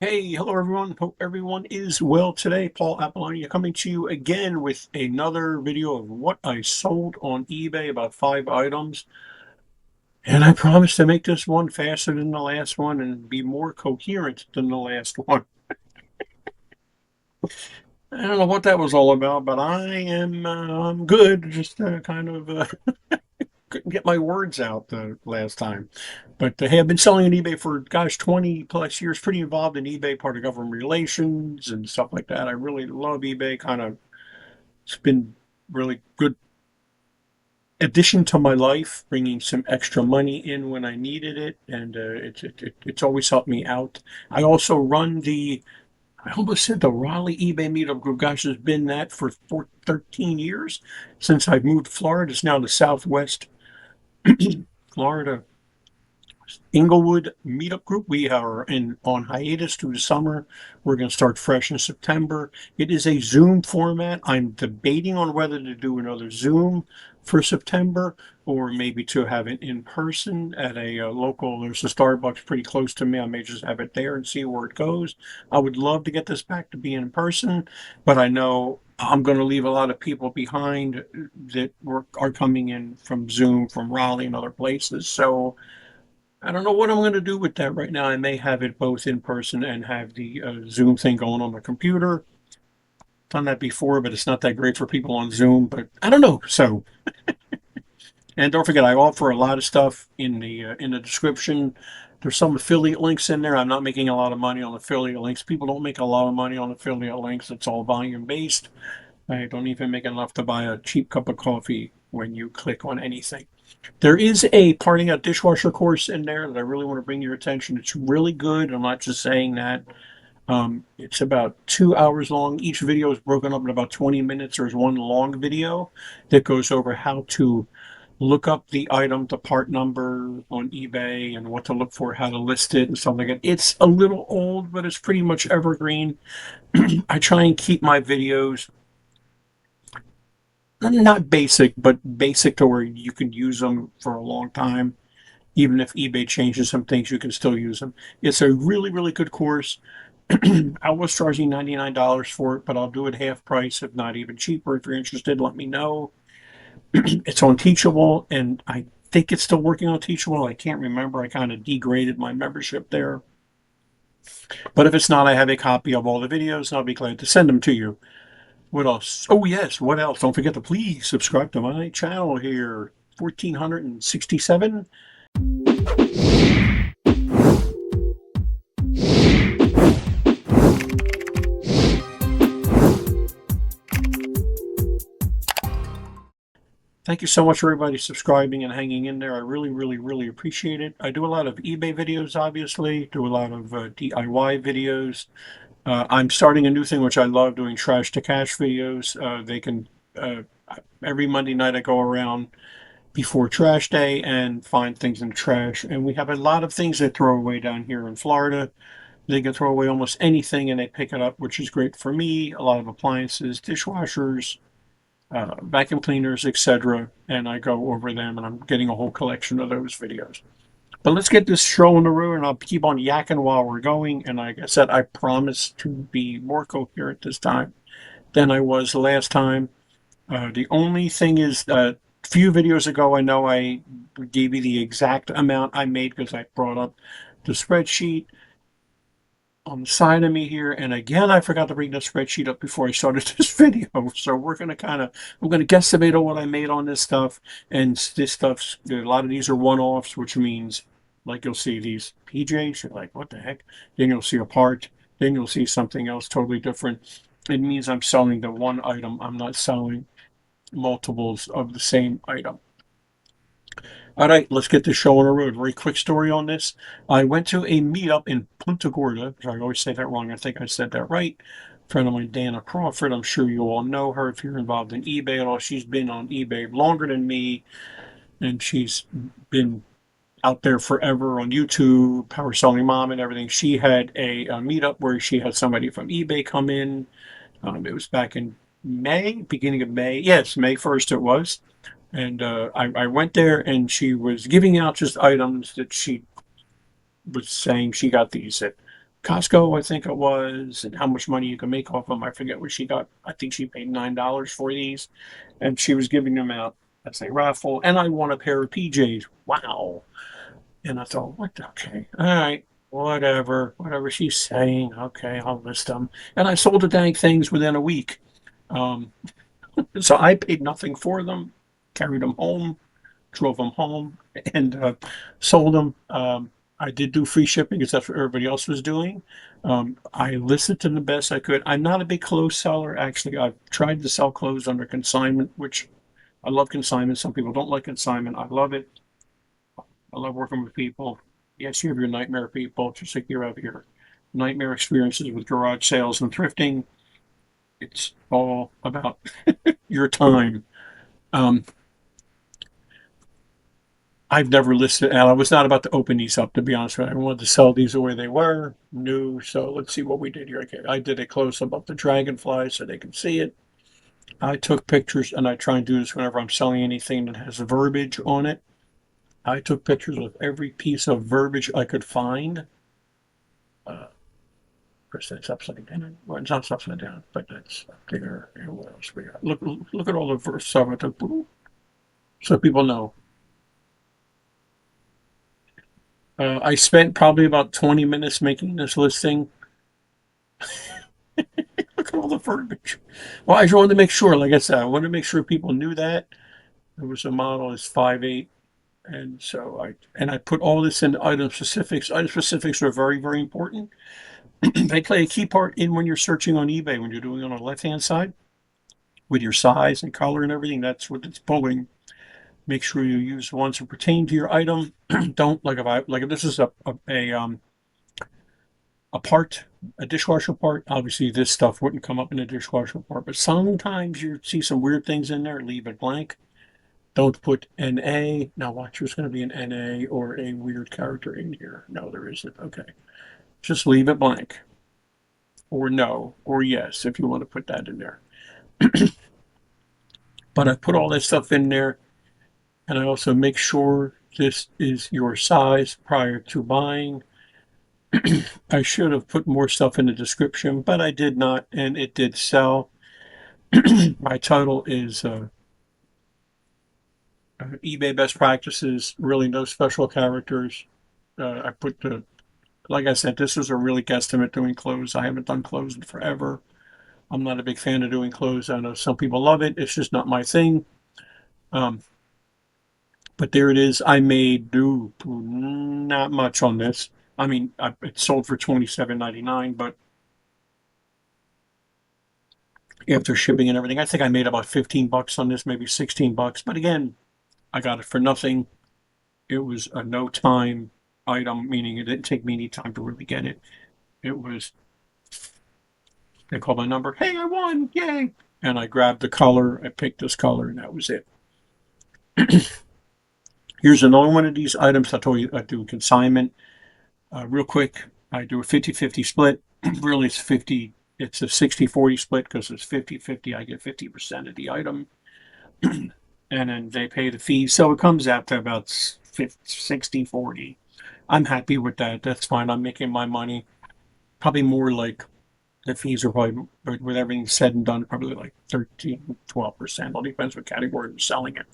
Hey, hello everyone. Hope everyone is well today. Paul Apollonia coming to you again with another video of what I sold on eBay, about 5 items. And I promise to make this one faster than the last one and be more coherent than the last one. I don't know what that was all about, but I am I'm good. Just kind of couldn't get my words out the last time. But hey, I've been selling on eBay for, gosh, 20 plus years, pretty involved in eBay, part of government relations and stuff like that. I really love eBay. It's been really good addition to my life, bringing some extra money in when I needed it. And it's always helped me out. I also run I almost said the Raleigh eBay meetup group. Gosh, it's been that for 13 years since I've moved to Florida. It's now the Southwest Florida Inglewood meetup group. We are in on hiatus through the summer. We're going to start fresh in September. It is a Zoom format. I'm debating on whether to do another Zoom for September or maybe to have it in person at a local. There's a Starbucks pretty close to me. I may just have it there and see where it goes. I would love to get this back to being in person, but I know I'm going to leave a lot of people behind that are coming in from Zoom, from Raleigh and other places. So I don't know what I'm going to do with that right now. I may have it both in person and have the Zoom thing going on the computer. Done that before, but it's not that great for people on Zoom. But I don't know. So, and don't forget, I offer a lot of stuff in the description. There's some affiliate links in there. I'm not making a lot of money on affiliate links. People don't make a lot of money on affiliate links. It's all volume based. I don't even make enough to buy a cheap cup of coffee when you click on anything. There is a parting out dishwasher course in there that I really want to bring your attention. It's really good. I'm not just saying that. It's about 2 hours long. Each video is broken up in about 20 minutes. There's one long video that goes over how to look up the item, the part number on eBay, and what to look for, how to list it, and stuff like that. It's a little old, but it's pretty much evergreen. I try and keep my videos not basic, but basic to where you can use them for a long time. Even if eBay changes some things, you can still use them. It's a really, really good course. I was charging $99 for it, but I'll do it half price, if not even cheaper. If you're interested, let me know. It's on Teachable, and I think it's still working on Teachable. I can't remember. I kind of degraded my membership there. But if it's not, I have a copy of all the videos, and I'll be glad to send them to you. What else? Oh, yes. What else? Don't forget to please subscribe to my channel here. 1467. Thank you so much, everybody, subscribing and hanging in there. I really, really, really appreciate it. I do a lot of eBay videos, obviously, do a lot of DIY videos. I'm starting a new thing, which I love, doing trash to cash videos. Uh, every Monday night, I go around before trash day and find things in the trash. And we have a lot of things they throw away down here in Florida. They can throw away almost anything and they pick it up, which is great for me. A lot of appliances, dishwashers, vacuum cleaners, etc. And I go over them and I'm getting a whole collection of those videos. But let's get this show on the road and I'll keep on yakking while we're going. And like I said, I promise to be more coherent this time than I was last time. The only thing is, a few videos ago, I know I gave you the exact amount I made because I brought up the spreadsheet on the side of me here. And again, I forgot to bring the spreadsheet up before I started this video. So I'm going to guesstimate on what I made on this stuff. And this stuff's, a lot of these are one-offs, which means, like you'll see these PJs, you're like, what the heck? Then you'll see a part. Then you'll see something else totally different. It means I'm selling the one item. I'm not selling multiples of the same item. All right, let's get this show on the road. Very quick story on this. I went to a meetup in Punta Gorda. I always say that wrong. I think I said that right. Friend of mine, Dana Crawford. I'm sure you all know her if you're involved in eBay at all. She's been on eBay longer than me, and she's been out there forever on YouTube, Power Selling Mom, and everything. She had a meetup where she had somebody from eBay come in. It was back in May, beginning of May. Yes, May 1st it was. And I went there and she was giving out just items that she was saying she got these at Costco, I think it was, and how much money you can make off them. I forget what she got. I think she paid $9 for these, and she was giving them out as a raffle. And I won a pair of PJs. Wow! And I thought, what? Okay, all right, whatever she's saying. Okay, I'll list them. And I sold the dang things within a week. Um, so I paid nothing for them, carried them home, drove them home, and sold them. I did do free shipping because that's what everybody else was doing. I listed to the best I could. I'm not a big clothes seller. Actually, I've tried to sell clothes under consignment, which I love consignment. Some people don't like consignment. I love it. I love working with people. Yes, you have your nightmare people, just like you have your nightmare experiences with garage sales and thrifting. It's all about your time. Um, I've never listed, and I was not about to open these up, to be honest with you. I wanted to sell these the way they were, new. So let's see what we did here. Okay, I did a close up of the dragonfly so they can see it. I took pictures, and I try and do this whenever I'm selling anything that has verbiage on it. I took pictures of every piece of verbiage I could find. Uh, Chris, it's upside down. Well, it's not upside down, but it's up there. And what else we got? Look at all the verse stuff I took, so people know. I spent probably about 20 minutes making this listing. Look at all the verbiage. Well, I just wanted to make sure, like I said, I wanted to make sure people knew that there was a model is 5'8", and so I put all this in item specifics. Item specifics are very, very important. They play a key part in when you're searching on eBay, when you're doing it on the left-hand side with your size and color and everything. That's what it's pulling. Make sure you use ones that pertain to your item. Don't like if this is a part, a dishwasher part. Obviously, this stuff wouldn't come up in a dishwasher part, but sometimes you see some weird things in there. Leave it blank. Don't put NA. Now watch, there's going to be an NA or a weird character in here. No, there isn't. Okay. Just leave it blank. Or no, or yes, if you want to put that in there. But I put all that stuff in there, and I also make sure this is your size prior to buying. I should have put more stuff in the description, but I did not, and it did sell. My title is eBay Best Practices, really no special characters. I put like I said, this is a really guesstimate doing clothes. I haven't done clothes in forever. I'm not a big fan of doing clothes. I know some people love it. It's just not my thing. Um, but there it is. I made do not much on this. I mean, it sold for $27.99, but after shipping and everything, I think I made about 15 bucks on this, maybe 16 bucks. But again, I got it for nothing. It was a no time item, meaning it didn't take me any time to really get it. It was, they called my number. Hey, I won. Yay. And I grabbed the color. I picked this color, and that was it. Here's another one of these items. I told you I do consignment. Real quick, I do a 50-50 split. Really, it's a 60-40 split because it's 50-50. I get 50% of the item. And then they pay the fee. So it comes out to about 60-40. I'm happy with that. That's fine. I'm making my money. Probably more like the fees are probably, with everything said and done, probably like 13, 12%. All depends what category you're selling it.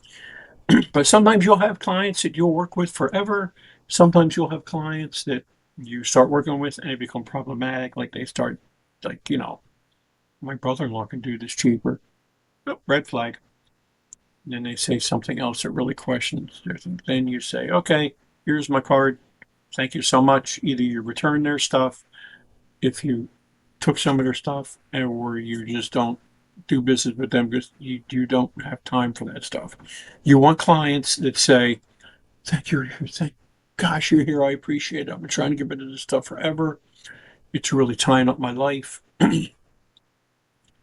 But sometimes you'll have clients that you'll work with forever. Sometimes you'll have clients that you start working with and they become problematic. Like they start, like, my brother-in-law can do this cheaper. Oh, red flag. And then they say something else that really questions. Then you say, okay, here's my card. Thank you so much. Either you return their stuff if you took some of their stuff, or you just don't do business with them because you don't have time for that stuff. You want clients that say, thank you, thank gosh, you're here. I appreciate it. I've been trying to get rid of this stuff forever. It's really tying up my life. The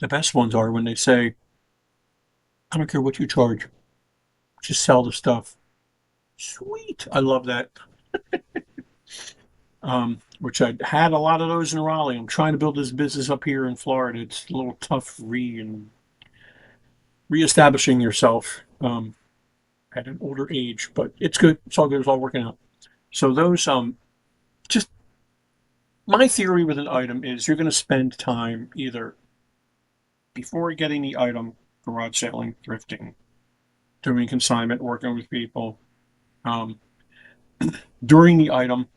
best ones are when they say, I don't care what you charge. Just sell the stuff. Sweet. I love that. Which I had a lot of those in Raleigh. I'm trying to build this business up here in Florida. It's a little tough reestablishing yourself at an older age, but it's good. It's all good. It's all working out. So those just My theory with an item is you're going to spend time either before getting the item, garage selling, thrifting, doing consignment, working with people, um, during the item,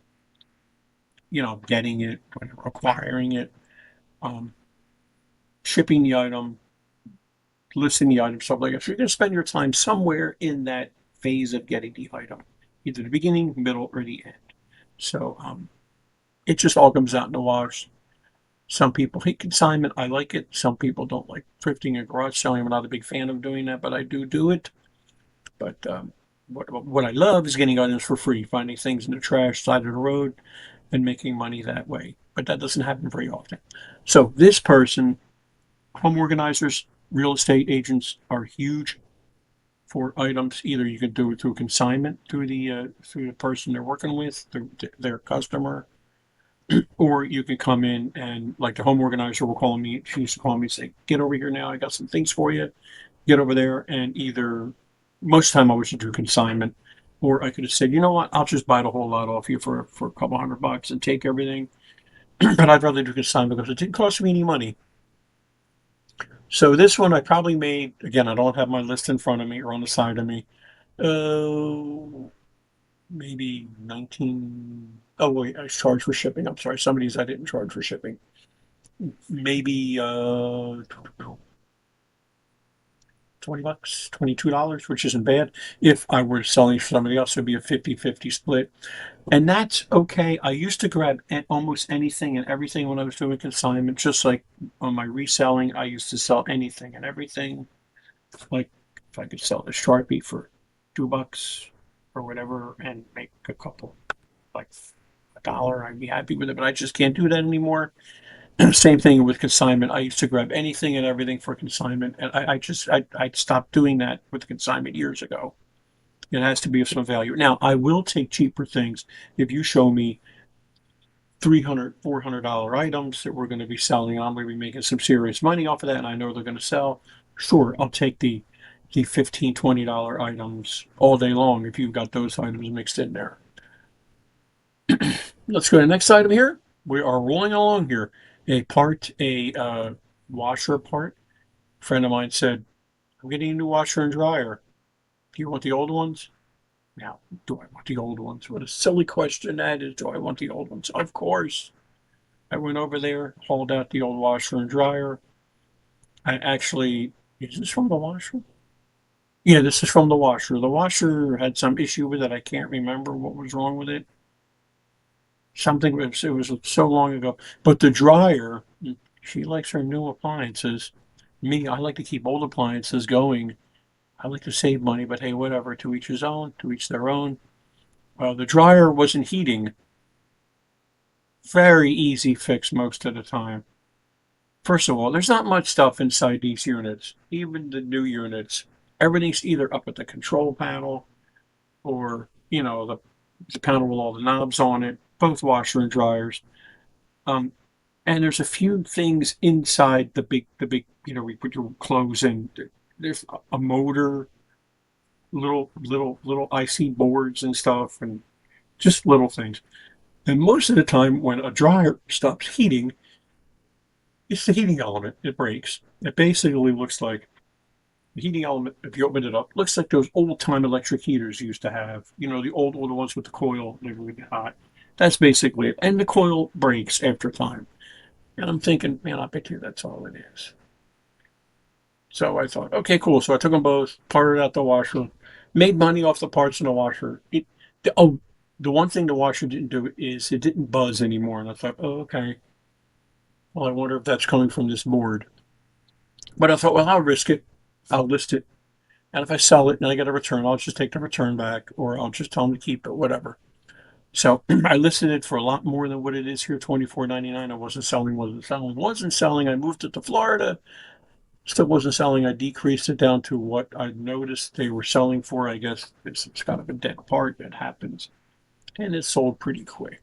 getting it, acquiring it, um, shipping the item, listing the item, stuff like that. So you're going to spend your time somewhere in that phase of getting the item, either the beginning, middle, or the end. So it just all comes out in the wash. Some people hate consignment. I like it. Some people don't like thrifting and garage selling. I'm not a big fan of doing that, but I do it. But what I love is getting items for free, finding things in the trash side of the road, and making money that way. But that doesn't happen very often. So this person, home organizers, real estate agents are huge for items. Either you can do it through consignment through the person they're working with, through their customer, or you can come in and like the home organizer will call me. She used to call me and say, "Get over here now. I got some things for you. Get over there." And either most of the time I was to do consignment, or I could have said, "You know what? I'll just buy the whole lot off you for a couple $100 and take everything." But I'd rather do consignment because it didn't cost me any money. So this one I probably made, again, I don't have my list in front of me or on the side of me. Uh, maybe 19. Oh, wait, I charged for shipping. I'm sorry. Some of these I didn't charge for shipping. Maybe $20, $22, which isn't bad. If I were selling for somebody else, it would be a 50-50 split. And that's okay. I used to grab almost anything and everything when I was doing consignment, just like on my reselling, I used to sell anything and everything. Like if I could sell the Sharpie for $2 or whatever and make a couple, like $1, I'd be happy with it. But I just can't do that anymore. Same thing with consignment. I used to grab anything and everything for consignment, and I stopped doing that with consignment years ago. It has to be of some value. Now, I will take cheaper things if you show me $300, $400 items that we're going to be selling. I'm going to be making some serious money off of that, and I know they're going to sell. Sure, I'll take the $15, $20 items all day long if you've got those items mixed in there. Let's go to the next item here. We are rolling along here. A washer part. A friend of mine said, "I'm getting a new washer and dryer. Do you want the old ones?" Now, do I want the old ones? What a silly question that is. Do I want the old ones? Of course. I went over there, hauled out the old washer and dryer. I actually, is this from the washer? Yeah, this is from the washer. The washer had some issue with it. I can't remember what was wrong with it. Something was, it was so long ago. But the dryer, she likes her new appliances. Me, I like to keep old appliances going. I like to save money, but hey, whatever. To each his own, to each their own. The dryer wasn't heating. Very easy fix most of the time. First of all, there's not much stuff inside these units, even the new units. Everything's either up at the control panel or, the panel with all the knobs on it, both washer and dryers. Um, and there's a few things inside the big, we put your clothes in. There's a motor, little IC boards and stuff, and just little things. And most of the time, when a dryer stops heating, it's the heating element. It breaks. It basically looks like the heating element, if you open it up, looks like those old time electric heaters used to have. The old older ones with the coil, they really get hot. That's basically it. And the coil breaks after time. And I'm thinking, man, I bet you that's all it is. So I thought, okay, cool. So I took them both, parted out the washer, made money off the parts in the washer. The one thing the washer didn't do is it didn't buzz anymore. And I thought, oh, okay. Well, I wonder if that's coming from this board. But I thought, well, I'll risk it. I'll list it. And if I sell it and I get a return, I'll just take the return back or I'll just tell them to keep it, whatever. So I listed it for a lot more than what it is here, $24.99. I wasn't selling. I moved it to Florida. Still wasn't selling. I decreased it down to what I noticed they were selling for. I guess it's kind of a dead part that happens. And it sold pretty quick.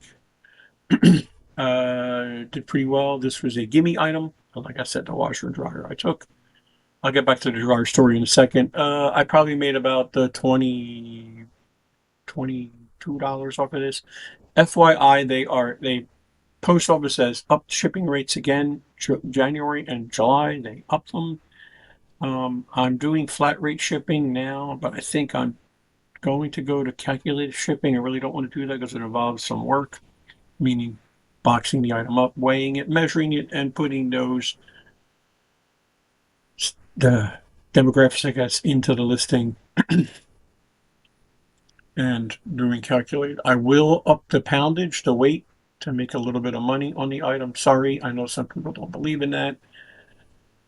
Did pretty well. This was a gimme item. Like I said, the washer and dryer I took. I'll get back to the dryer story in a second. I probably made about the $22 off of this. FYI, they Post office has upped shipping rates again. January and July, they upped them. I'm doing flat rate shipping now, but I think I'm going to go to calculated shipping. I really don't want to do that because it involves some work, meaning boxing the item up, weighing it, measuring it, and putting those the demographics, I guess, into the listing and doing calculate. I will up the poundage, the weight, to make a little bit of money on the item. Sorry, I know some people don't believe in that.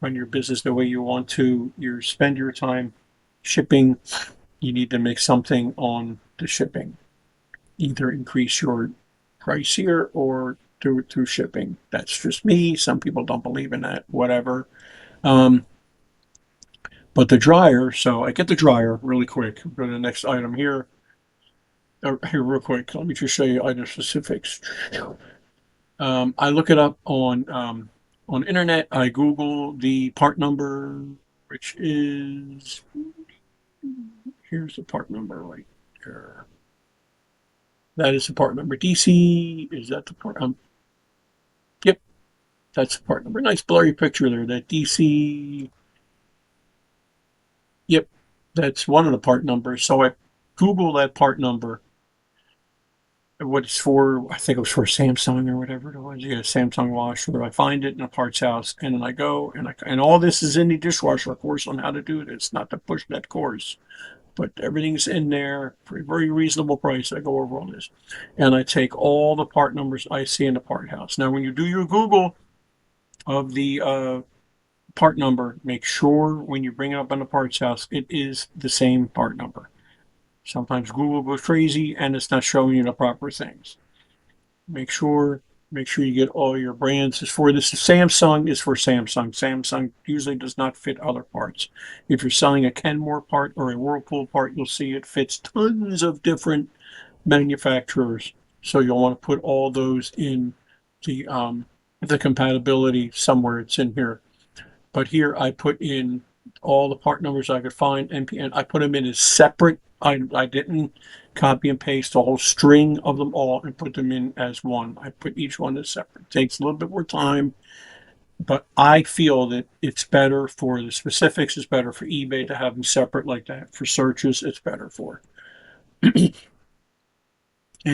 Run your business the way you want to. You spend your time shipping. You need to make something on the shipping. Either increase your price here or do it through shipping. That's just me. Some people don't believe in that. Whatever. Um, but the dryer. So I get the dryer really quick. Go to the next item here. Here, real quick. Let me just show you item specifics. I look it up on internet. I Google the part number, which is here's the part number right here. That is the part number. DC, is that the part? Yep, that's the part number. Nice blurry picture there. That DC. Yep, that's one of the part numbers. So I Google that part number. What it's for, I think it was for Samsung or whatever it was. Yeah, Samsung washer. I find it in a parts house, and then I go and all this is in the dishwasher course on how to do this, not to push that course, but everything's in there for a very reasonable price. I go over all this, and I take all the part numbers I see in the part house. Now, when you do your Google of the part number, make sure when you bring it up on the parts house, it is the same part number. Sometimes Google goes crazy and it's not showing you the proper things. Make sure you get all your brands. Is for this. Samsung is for Samsung. Samsung usually does not fit other parts. If you're selling a Kenmore part or a Whirlpool part, you'll see it fits tons of different manufacturers. So you'll want to put all those in the compatibility somewhere. It's in here. But here I put in all the part numbers I could find, and I put them in as separate. I didn't copy and paste the whole string of them all and put them in as one. I put each one as separate. It takes a little bit more time, but I feel that it's better for the specifics. It's better for eBay to have them separate like that. For searches, it's better for. In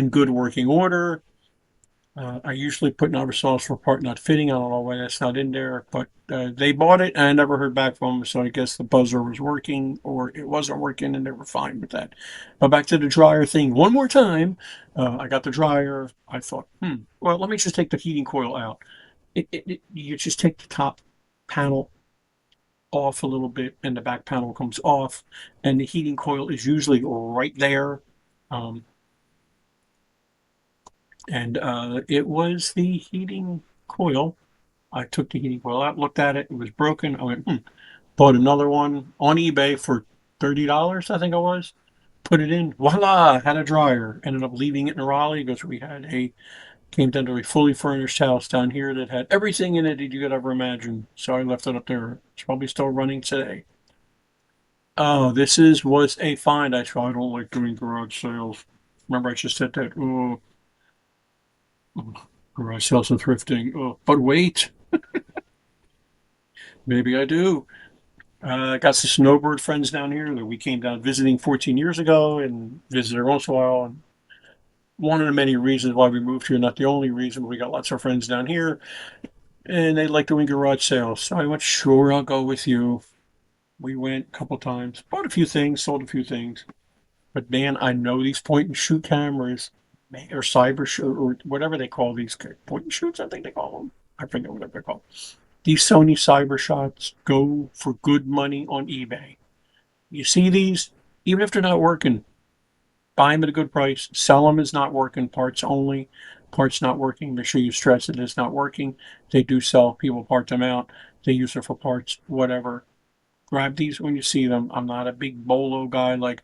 good working order. I usually put number sauce for part not fitting. I don't know why that's not in there, but they bought it and I never heard back from them. So I guess the buzzer was working or it wasn't working and they were fine with that. But back to the dryer thing one more time. I got the dryer. I thought, well, let me just take the heating coil out. You just take the top panel off a little bit and the back panel comes off and the heating coil is usually right there. Um, and it was the heating coil. I took the heating coil out, looked at it, it was broken. I went, bought another one on eBay for $30, I think it was. Put it in, voila, had a dryer. Ended up leaving it in Raleigh because came down to a fully furnished house down here that had everything in it that you could ever imagine. So I left it up there. It's probably still running today. Oh, was a find. I don't like doing garage sales. Remember I just said that. Oh, garage sales and thrifting. Oh, but wait, maybe I do. I got some snowbird friends down here that we came down visiting 14 years ago and visited once in a while. And one of the many reasons why we moved here, not the only reason, but we got lots of friends down here and they like doing garage sales. So I went, sure, I'll go with you. We went a couple times, bought a few things, sold a few things. But man, I know these point and shoot cameras or cyber shoot or whatever they call these point and shoots, I think they call them. I forget what they're called. These Sony Cyber Shots go for good money on eBay. You see these, even if they're not working, buy them at a good price. Sell them as not working, parts only. Parts not working, make sure you stress it is not working. They do sell, people part them out. They use it for parts, whatever. Grab these when you see them. I'm not a big bolo guy like,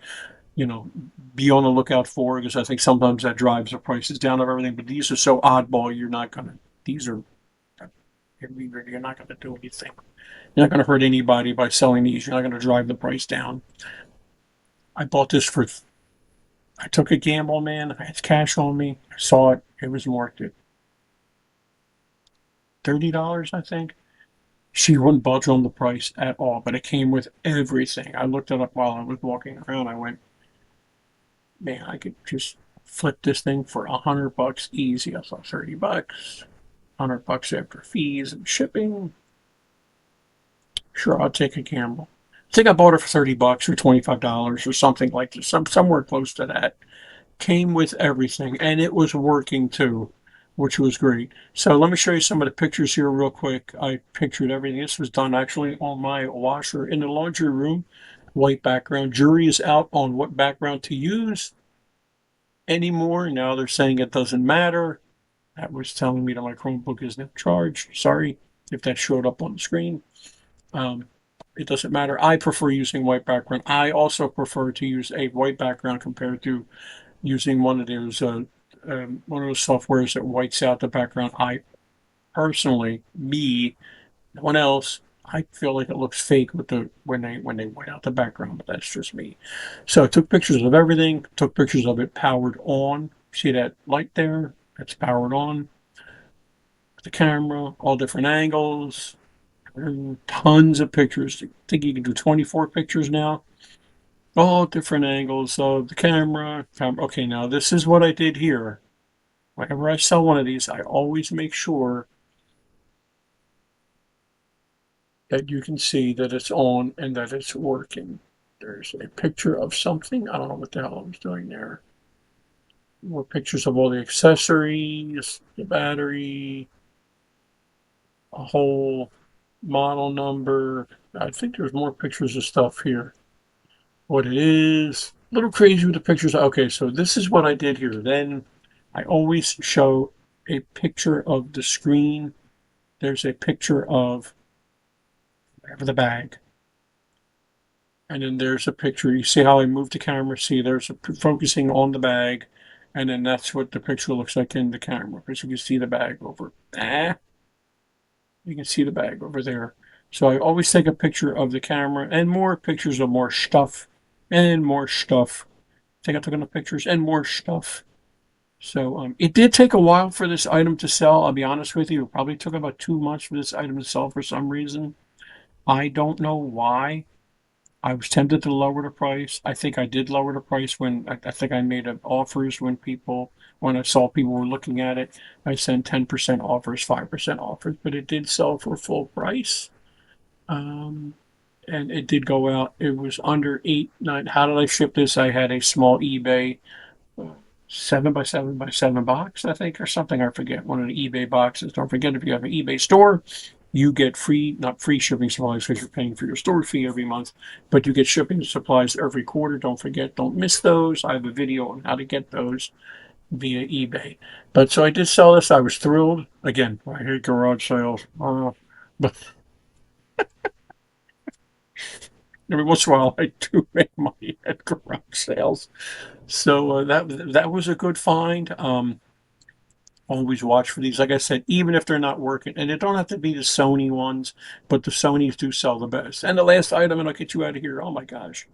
be on the lookout for because I think sometimes that drives the prices down of everything. But these are so oddball, these are, you're not going to do anything. You're not going to hurt anybody by selling these. You're not going to drive the price down. I bought this I took a gamble, man. I had cash on me. I saw it. It was marked. $30, I think. She wouldn't budge on the price at all, but it came with everything. I looked it up while I was walking around. I went, man, I could just flip this thing for $100 easy. I thought $30, $100 after fees and shipping. Sure, I'll take a gamble. I think I bought it for $30 or $25 or something like this, somewhere close to that. Came with everything, and it was working too, which was great. So let me show you some of the pictures here real quick. I pictured everything. This was done actually on my washer in the laundry room. White background. Jury is out on what background to use anymore. Now they're saying it doesn't matter. That was telling me that my Chromebook is now charged. Sorry if that showed up on the screen. It doesn't matter. I prefer using white background. I also prefer to use a white background compared to using one of those softwares that whites out the background. I personally, no one else, I feel like it looks fake with the when they white out the background, but that's just me. So I took pictures of everything, took pictures of it powered on. See that light there? That's powered on. The camera, all different angles, and tons of pictures. I think you can do 24 pictures now. All different angles of the camera. Okay, now this is what I did here. Whenever I sell one of these, I always make sure that you can see that it's on and that it's working. There's a picture of something. I don't know what the hell I was doing there. More pictures of all the accessories, the battery, a whole model number. I think there's more pictures of stuff here. What it is. A little crazy with the pictures. Okay, so this is what I did here. Then I always show a picture of the screen. There's a picture of the bag. And then there's a picture. You see how I moved the camera? See, there's focusing on the bag. And then that's what the picture looks like in the camera. Because you can see the bag over. You can see the bag over there. So I always take a picture of the camera and more pictures of more stuff and more stuff. I think I took enough pictures and more stuff. So it did take a while for this item to sell. I'll be honest with you. It probably took about 2 months for this item to sell for some reason. I don't know why. I was tempted to lower the price. I think I did lower the price when I think I made offers when I saw people were looking at it. I sent 10% offers, 5% offers, but it did sell for full price. And it did go out. It was under 8, 9. How did I ship this? I had a small eBay 7x7x7 box, I think, or something. I forget. One of the eBay boxes. Don't forget, if you have an eBay store, you get not free shipping supplies because you're paying for your store fee every month, but you get shipping supplies every quarter. Don't forget, don't miss those. I have a video on how to get those via eBay. But so I did sell this. I was thrilled. Again, I hate garage sales. But every once in a while, I do make money at garage sales. So that was a good find. Always watch for these. Like I said, even if they're not working, and it don't have to be the Sony ones, but the Sonys do sell the best. And the last item, and I'll get you out of here. Oh my gosh,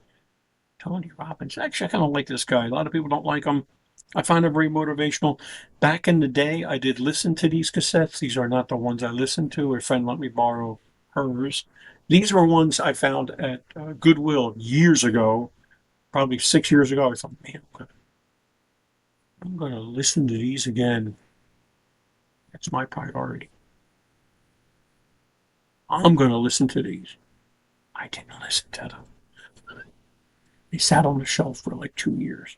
Tony Robbins. Actually, I kind of like this guy. A lot of people don't like him. I find him very motivational. Back in the day, I did listen to these cassettes. These are not the ones I listened to. A friend let me borrow hers. These were ones I found at Goodwill years ago, probably 6 years ago. I thought, man, I'm going to listen to these again. That's my priority. I'm going to listen to these. I didn't listen to them. They sat on the shelf for like 2 years.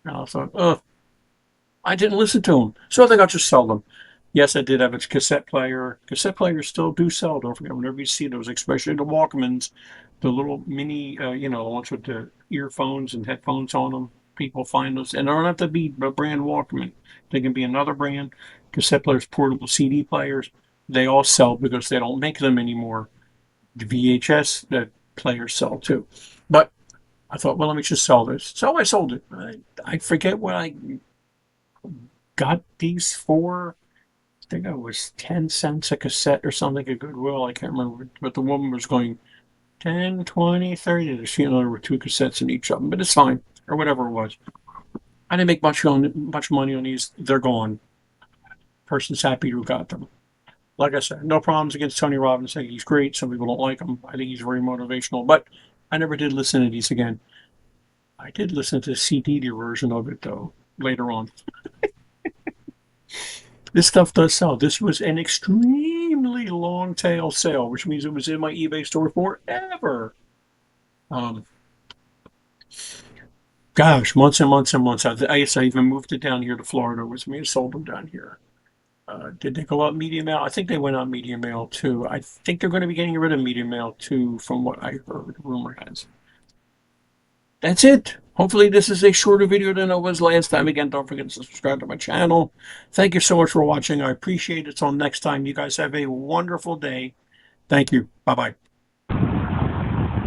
And I thought, I didn't listen to them. So I think I'll just sell them. Yes, I did have a cassette player. Cassette players still do sell. Don't forget, whenever you see those, especially the Walkmans, the little mini, the ones with the earphones and headphones on them, people find those. And they don't have to be a brand Walkman. They can be another brand. Cassette players, portable CD players, they all sell because they don't make them anymore. The VHS that players sell too. But I thought, well, let me just sell this. So I sold it. I forget what I got these for. I think it was 10 cents a cassette or something at Goodwill. I can't remember. But the woman was going 10, 20, 30. There were 2 cassettes in each of them, but it's fine. Or whatever it was. I didn't make much money on these. They're gone. Person's happy who got them. like I said, no problems against Tony Robbins. I think he's great. Some people don't like him. I think he's very motivational, but I never did listen to these again. I did listen to the CD version of it though later on. This stuff does sell. This was an extremely long tail sale, which means it was in my eBay store forever. Um, Gosh, months and months and months. I guess I even moved it down here to Florida with me and sold them down here. Did they go out media mail? I think they went out media mail too. I think they're going to be getting rid of media mail too, from what I heard. Rumor has. That's it. Hopefully, this is a shorter video than it was last time. Again, don't forget to subscribe to my channel. Thank you so much for watching. I appreciate it. Till next time, you guys have a wonderful day. Thank you. Bye bye.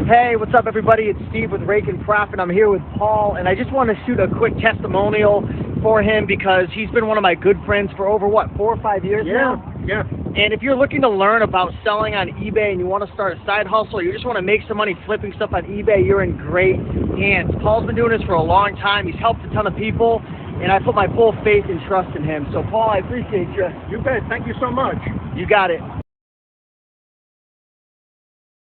Hey, what's up, everybody? It's Steve with Rake and Profit. I'm here with Paul, and I just want to shoot a quick testimonial for him because he's been one of my good friends for over, what, 4 or 5 years now? Yeah. And if you're looking to learn about selling on eBay and you want to start a side hustle, or you just want to make some money flipping stuff on eBay, you're in great hands. Paul's been doing this for a long time. He's helped a ton of people, and I put my full faith and trust in him. So, Paul, I appreciate you. You bet. Thank you so much. You got it.